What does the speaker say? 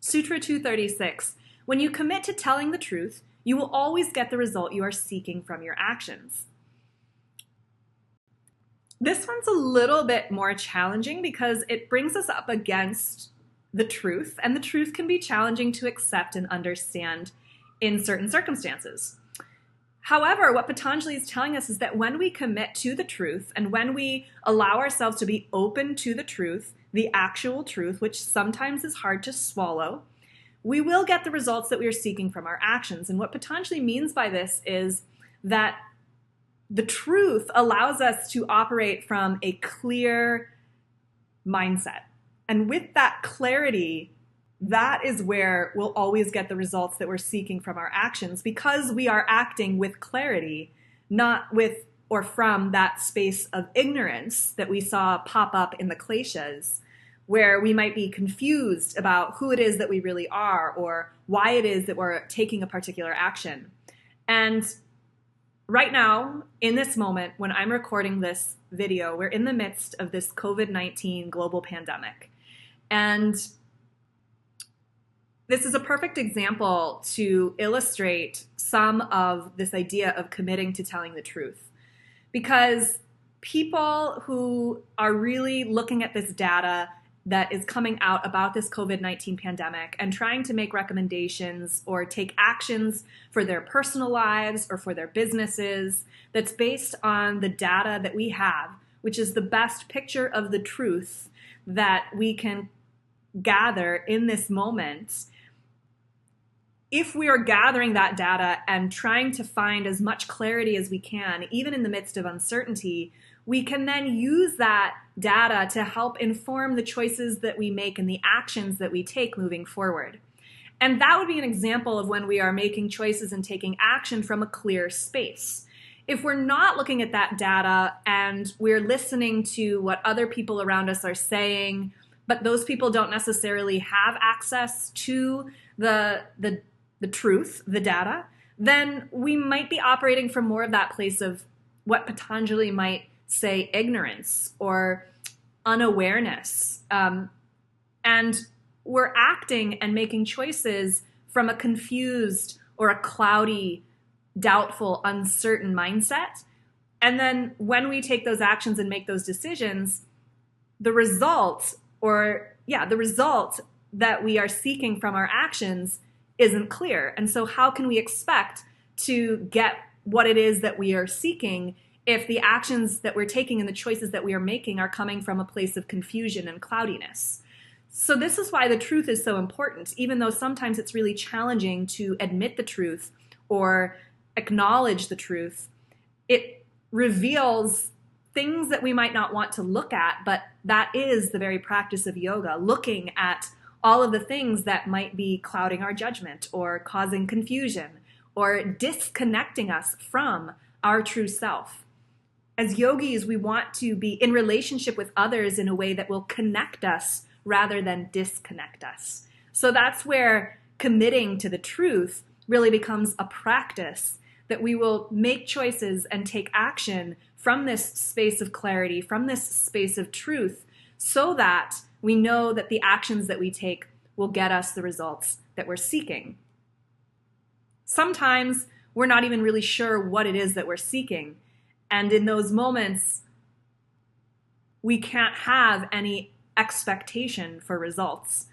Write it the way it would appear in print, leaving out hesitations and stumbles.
Sutra 236. When you commit to telling the truth, you will always get the result you are seeking from your actions. This one's a little bit more challenging because it brings us up against the truth, and the truth can be challenging to accept and understand in certain circumstances. However, what Patanjali is telling us is that when we commit to the truth and when we allow ourselves to be open to the truth, the actual truth, which sometimes is hard to swallow, we will get the results that we are seeking from our actions. And what Patanjali means by this is that the truth allows us to operate from a clear mindset. And with that clarity, that is where we'll always get the results that we're seeking from our actions, because we are acting with clarity, not with or from that space of ignorance that we saw pop up in the kleshas, where we might be confused about who it is that we really are or why it is that we're taking a particular action. And right now, in this moment, when I'm recording this video, we're in the midst of this COVID-19 global pandemic. And this is a perfect example to illustrate some of this idea of committing to telling the truth. Because people who are really looking at this data that is coming out about this COVID-19 pandemic and trying to make recommendations or take actions for their personal lives or for their businesses that's based on the data that we have, which is the best picture of the truth that we can gather in this moment. If we are gathering that data and trying to find as much clarity as we can, even in the midst of uncertainty, we can then use that data to help inform the choices that we make and the actions that we take moving forward. And that would be an example of when we are making choices and taking action from a clear space. If we're not looking at that data and we're listening to what other people around us are saying, but those people don't necessarily have access to the truth, the data, then we might be operating from more of that place of what Patanjali might say ignorance or unawareness. And we're acting and making choices from a confused or a cloudy, doubtful, uncertain mindset. And then when we take those actions and make those decisions, the result that we are seeking from our actions isn't clear. And so how can we expect to get what it is that we are seeking if the actions that we're taking and the choices that we are making are coming from a place of confusion and cloudiness? So this is why the truth is so important, even though sometimes it's really challenging to admit the truth or acknowledge the truth. It reveals things that we might not want to look at, but that is the very practice of yoga, looking at all of the things that might be clouding our judgment or causing confusion or disconnecting us from our true self. As yogis, we want to be in relationship with others in a way that will connect us rather than disconnect us. So that's where committing to the truth really becomes a practice, that we will make choices and take action from this space of clarity, from this space of truth, so that we know that the actions that we take will get us the results that we're seeking. Sometimes we're not even really sure what it is that we're seeking. And in those moments, we can't have any expectation for results.